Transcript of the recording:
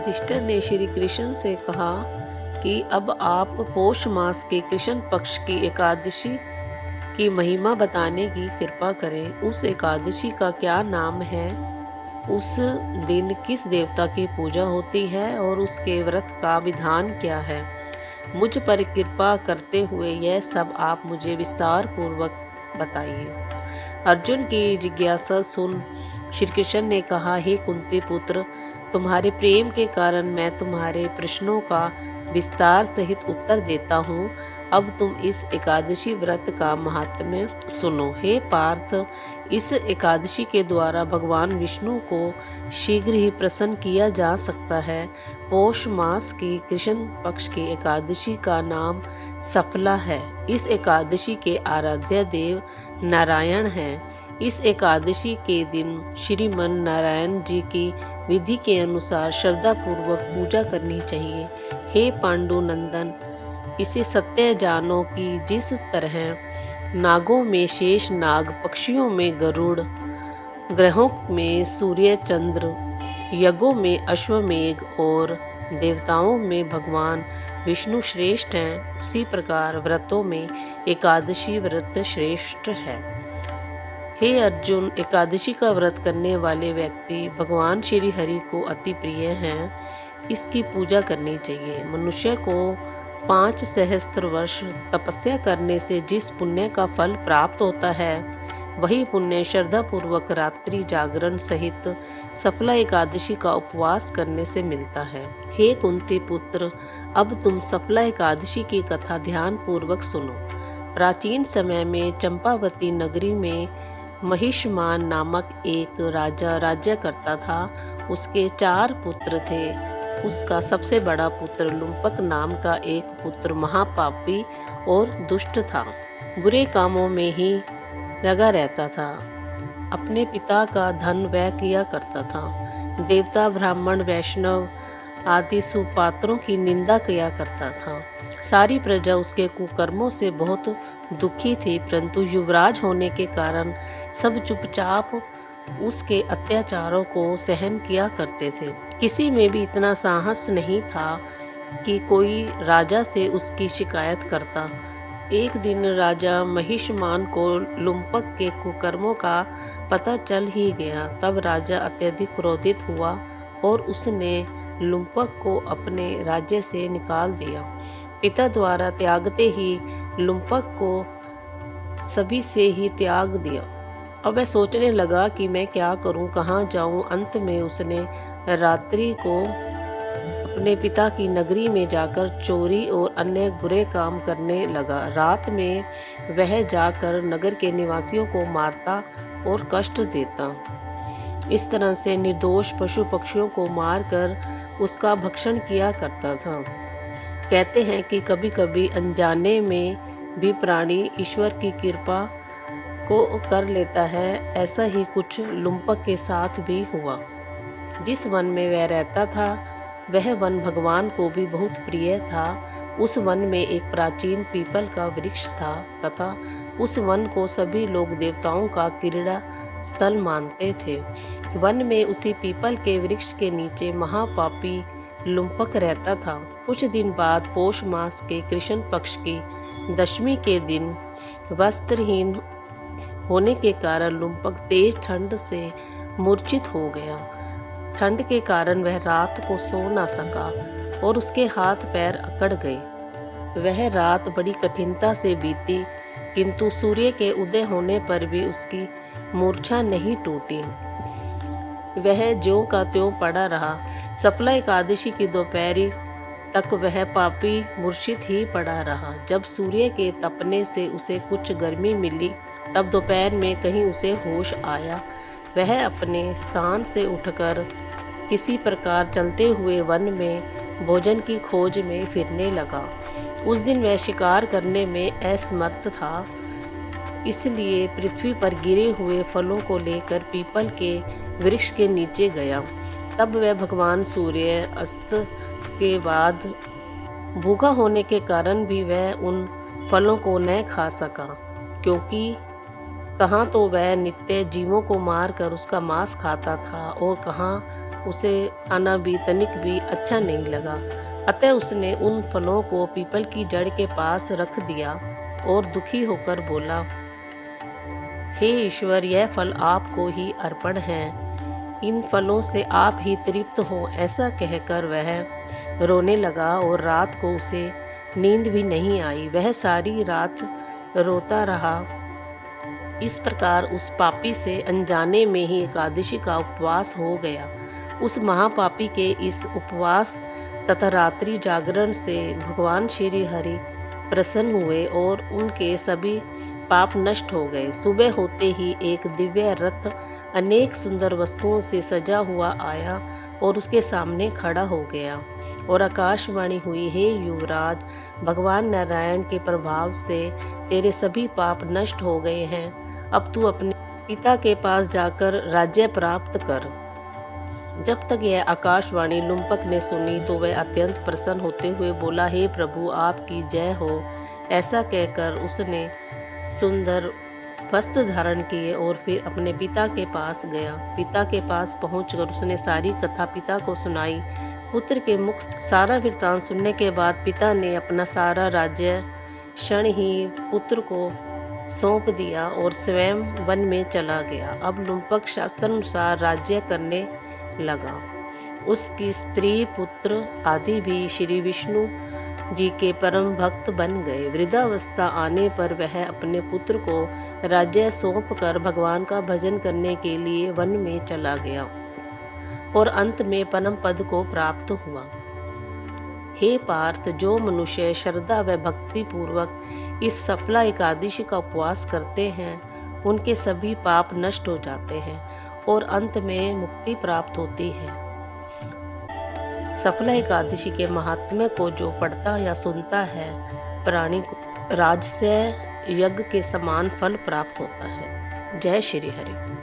युधिष्ठिर ने श्री कृष्ण से कहा कि अब आप पोष मास के कृष्ण पक्ष की एकादशी की महिमा बताने की कृपा करें। उस एकादशी का क्या नाम है, उस दिन किस देवता की पूजा होती है और उसके व्रत का विधान क्या है। मुझ पर कृपा करते हुए यह सब आप मुझे विस्तार पूर्वक बताइए। अर्जुन की जिज्ञासा सुन श्री कृष्ण ने कहा, हे कुंती पुत्र, तुम्हारे प्रेम के कारण मैं तुम्हारे प्रश्नों का विस्तार सहित उत्तर देता हूँ। अब तुम इस एकादशी व्रत का महात्म्य सुनो। हे पार्थ, इस एकादशी के द्वारा भगवान विष्णु को शीघ्र ही प्रसन्न किया जा सकता है। पौष मास की कृष्ण पक्ष की एकादशी का नाम सफला है। इस एकादशी के आराध्य देव नारायण हैं। इस एकादशी के दिन श्रीमन नारायण जी की विधि के अनुसार श्रद्धा पूर्वक पूजा करनी चाहिए। हे पांडु नंदन, इसे सत्य जानो कि जिस तरह नागों में शेष नाग, पक्षियों में गरुड़, ग्रहों में सूर्य चंद्र, यज्ञों में अश्वमेघ और देवताओं में भगवान विष्णु श्रेष्ठ हैं, उसी प्रकार व्रतों में एकादशी व्रत श्रेष्ठ है। हे अर्जुन, एकादशी का व्रत करने वाले व्यक्ति भगवान श्री हरि को अति प्रिय हैं। इसकी पूजा करनी चाहिए। मनुष्य को 5 सहस्त्र वर्ष तपस्या करने से जिस पुण्य का फल प्राप्त होता है, वही पुण्य श्रद्धा पूर्वक रात्रि जागरण सहित सफला एकादशी का उपवास करने से मिलता है। हे कुंती पुत्र, अब तुम सफला एकादशी की कथा ध्यान पूर्वक सुनो। प्राचीन समय में चंपावती नगरी में महिष्मान नामक एक राजा राज्य करता था। उसके 4 पुत्र थे। उसका सबसे बड़ा पुत्र लुम्पक नाम का एक पुत्र महापापी और दुष्ट था। बुरे कामों में ही लगा रहता था। अपने पिता का धन व्यय किया करता था। देवता, ब्राह्मण, वैष्णव आदि सुपात्रों की निंदा किया करता था। सारी प्रजा उसके कुकर्मों से बहुत दुखी थी, परंतु युवराज होने के कारण सब चुपचाप उसके अत्याचारों को सहन किया करते थे। किसी में भी इतना साहस नहीं था कि कोई राजा से उसकी शिकायत करता। एक दिन राजा महिष्मान को लुम्पक के कुकर्मों का पता चल ही गया। तब राजा अत्यधिक क्रोधित हुआ और उसने लुम्पक को अपने राज्य से निकाल दिया। पिता द्वारा त्यागते ही लुम्पक को सभी से ही त्याग दिया। अब वह सोचने लगा कि मैं क्या करूं, कहाँ जाऊं। अंत में उसने रात्रि को अपने पिता की नगरी में जाकर चोरी और अन्य बुरे काम करने लगा। रात में वह जाकर नगर के निवासियों को मारता और कष्ट देता। इस तरह से निर्दोष पशु पक्षियों को मारकर उसका भक्षण किया करता था। कहते हैं कि कभी कभी अनजाने में भी प्राणी ईश्वर की कृपा को कर लेता है। ऐसा ही कुछ लुम्पक के साथ भी हुआ। जिस वन में वह रहता था, वह वन भगवान को भी बहुत प्रिय था। उस वन में एक प्राचीन पीपल का वृक्ष था तथा उस वन को सभी लोग देवताओं का क्रीड़ा स्थल मानते थे। वन में उसी पीपल के वृक्ष के नीचे महापापी लुम्पक रहता था। कुछ दिन बाद पौष मास के कृष्ण पक्ष की दशमी के दिन वस्त्रहीन होने के कारण लुम्पक तेज ठंड से मूर्छित हो गया। ठंड के कारण वह रात को सो न सका और उसके हाथ पैर अकड़ गए। वह रात बड़ी कठिनता से बीती, किंतु सूर्य के उदय होने पर भी उसकी मूर्छा नहीं टूटी। वह ज्यों का त्यों पड़ा रहा। सफला एकादशी की दोपहरी तक वह पापी मूर्छित ही पड़ा रहा। जब सूर्य के तपने से उसे कुछ गर्मी मिली, तब दोपहर में कहीं उसे होश आया। वह अपने स्थान से उठकर किसी प्रकार चलते हुए वन में भोजन की खोज में फिरने लगा। उस दिन वह शिकार करने में असमर्थ था, इसलिए पृथ्वी पर गिरे हुए फलों को लेकर पीपल के वृक्ष के नीचे गया। तब वह भगवान सूर्य अस्त के बाद भूखा होने के कारण भी वह उन फलों को न खा सका, क्योंकि कहाँ तो वह नित्य जीवों को मारकर उसका मांस खाता था और कहाँ उसे खाना भी तनिक भी अच्छा नहीं लगा। अतः उसने उन फलों को पीपल की जड़ के पास रख दिया और दुखी होकर बोला, हे ईश्वर, यह फल आपको ही अर्पण हैं। इन फलों से आप ही तृप्त हो। ऐसा कहकर वह रोने लगा और रात को उसे नींद भी नहीं आई। वह सारी रात रोता रहा। इस प्रकार उस पापी से अनजाने में ही एकादशी का उपवास हो गया। उस महापापी के इस उपवास तथा रात्रि जागरण से भगवान श्री हरि प्रसन्न हुए और उनके सभी पाप नष्ट हो गए। सुबह होते ही एक दिव्य रथ अनेक सुंदर वस्तुओं से सजा हुआ आया और उसके सामने खड़ा हो गया और आकाशवाणी हुई, हे युवराज, भगवान नारायण के प्रभाव से तेरे सभी पाप नष्ट हो गए हैं। अब तू अपने पिता के पास जाकर राज्य प्राप्त कर। जब तक यह आकाशवाणी लुम्पक ने सुनी तो वह अत्यंत प्रसन्न होते हुए बोला, हे प्रभु, आपकी जय हो। ऐसा कहकर उसने सुंदर वस्त्र धारण किए और फिर अपने पिता के पास गया। पिता के पास पहुंचकर उसने सारी कथा पिता को सुनाई। पुत्र के मुख सारा वृत्तांत सुनने के बाद पिता ने अपना सारा राज्य क्षण ही पुत्र को सौंप दिया और स्वयं वन में चला गया। अब लुम्पक शास्त्रानुसार राज्य करने लगा। उसकी स्त्री, पुत्र आदि भी श्री विष्णु जी के परम भक्त बन गए। वृद्धावस्था आने पर वह अपने पुत्र को राज्य सौंप कर भगवान का भजन करने के लिए वन में चला गया और अंत में परम पद को प्राप्त हुआ। हे पार्थ, जो मनुष्य श्रद्धा व भक्ति पूर्वक इस सफला एकादशी का उपवास करते हैं, उनके सभी पाप नष्ट हो जाते हैं और अंत में मुक्ति प्राप्त होती है। सफला एकादशी के महात्म्य को जो पढ़ता या सुनता है, प्राणी को राजस्य यज्ञ के समान फल प्राप्त होता है। जय श्री हरि।